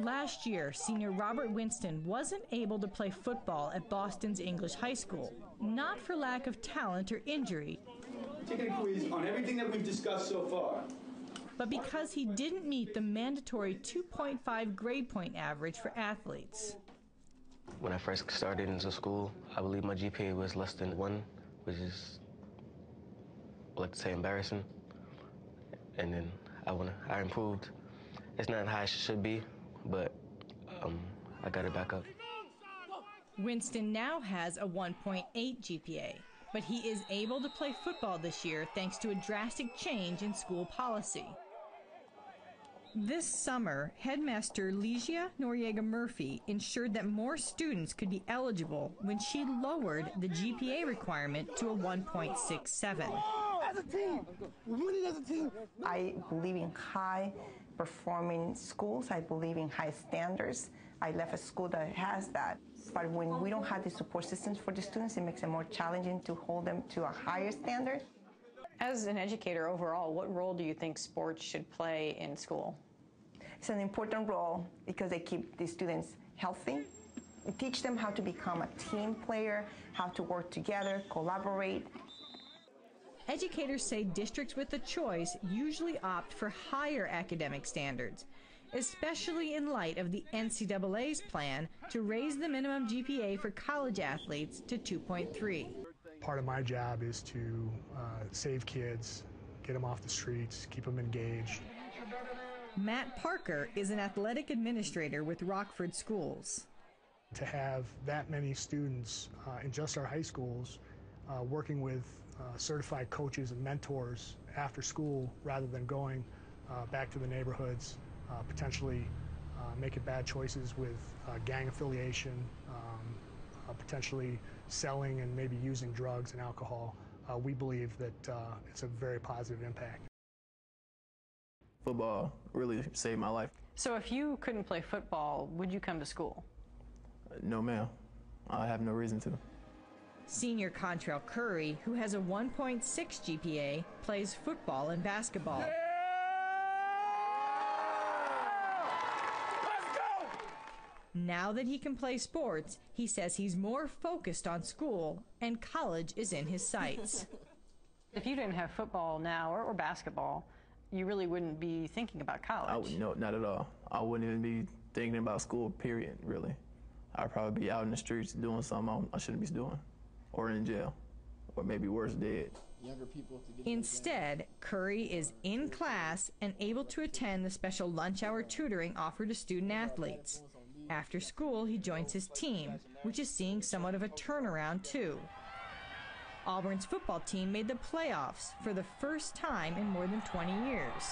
Last year, senior Robert Winston wasn't able to play football at Boston's English High School, not for lack of talent or injury, taking a quiz on everything that we've discussed so far, but because he didn't meet the mandatory 2.5 grade point average for athletes. When I first started into school, I believe my GPA was less than 1, which is, I like to say, embarrassing. And then I improved. It's not how it should be, but I got it back up. Winston now has a 1.8 GPA, but he is able to play football this year thanks to a drastic change in school policy. This summer, Headmaster Ligia Noriega Murphy ensured that more students could be eligible when she lowered the GPA requirement to a 1.67. As a team, we're winning as a team. I believe in high-performing schools. I believe in high standards. I left a school that has that. But when we don't have the support systems for the students, it makes it more challenging to hold them to a higher standard. As an educator overall, what role do you think sports should play in school? It's an important role because they keep the students healthy. We teach them how to become a team player, how to work together, collaborate. Educators say districts with a choice usually opt for higher academic standards, especially in light of the NCAA's plan to raise the minimum GPA for college athletes to 2.3. Part of my job is to save kids, get them off the streets, keep them engaged. Matt Parker is an athletic administrator with Rockford Schools. To have that many students in just our high schools working with certified coaches and mentors after school rather than going back to the neighborhoods, potentially making bad choices with gang affiliation, potentially selling and maybe using drugs and alcohol, we believe that it's a very positive impact. Football really saved my life. So if you couldn't play football, would you come to school? No, ma'am. I have no reason to. Senior Contrail Curry, who has a 1.6 GPA, plays football and basketball. Yeah! Let's go! Now that he can play sports, he says he's more focused on school and college is in his sights. If you didn't have football now or basketball, you really wouldn't be thinking about college. No, not at all. I wouldn't even be thinking about school, period, really. I'd probably be out in the streets doing something I shouldn't be doing, or in jail, or maybe worse, dead. Instead, Curry is in class and able to attend the special lunch hour tutoring offered to student athletes. After school, he joins his team, which is seeing somewhat of a turnaround too. Auburn's football team made the playoffs for the first time in more than 20 years.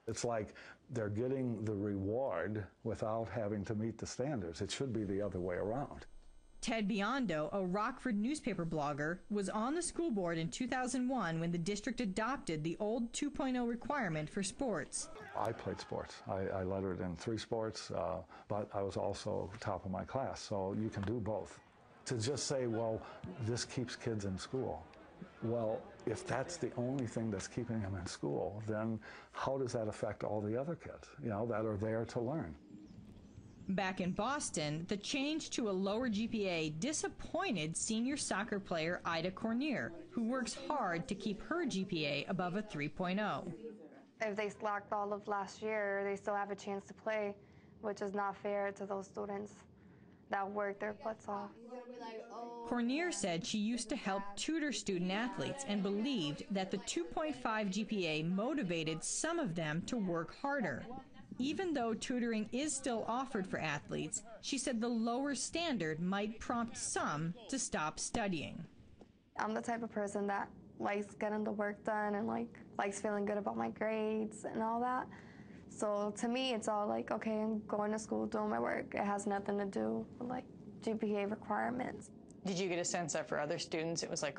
It's like they're getting the reward without having to meet the standards. It should be the other way around. Ted Biondo, a Rockford newspaper blogger, was on the school board in 2001 when the district adopted the old 2.0 requirement for sports. I played sports. I lettered in 3 sports, but I was also top of my class, so you can do both. To just say, well, this keeps kids in school. Well, if that's the only thing that's keeping them in school, then how does that affect all the other kids, that are there to learn? Back in Boston, the change to a lower GPA disappointed senior soccer player Ida Cornier, who works hard to keep her GPA above a 3.0. If they slacked all of last year, they still have a chance to play, which is not fair to those students that work their butts off. Cornier said she used to help tutor student athletes and believed that the 2.5 GPA motivated some of them to work harder. Even though tutoring is still offered for athletes, she said the lower standard might prompt some to stop studying. I'm the type of person that likes getting the work done and likes feeling good about my grades and all that. So to me, it's all like, okay, I'm going to school, doing my work. It has nothing to do with GPA requirements. Did you get a sense that for other students it was like,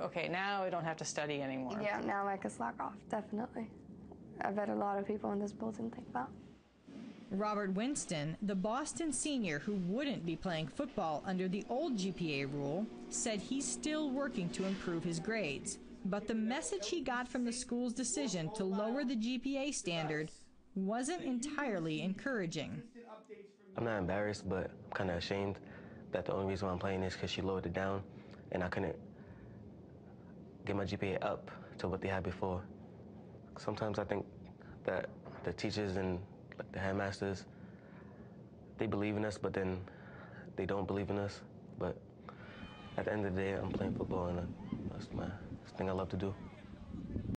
okay, now I don't have to study anymore? Yeah, now I can slack off, definitely. I bet a lot of people in this building think that. Robert Winston, the Boston senior who wouldn't be playing football under the old GPA rule, said he's still working to improve his grades. But the message he got from the school's decision to lower the GPA standard wasn't entirely encouraging. I'm not embarrassed, but I'm kind of ashamed that the only reason why I'm playing is because she lowered it down and I couldn't get my GPA up to what they had before. Sometimes I think that the teachers and like the headmasters, they believe in us, but then they don't believe in us. But at the end of the day, I'm playing football, and that's the thing I love to do.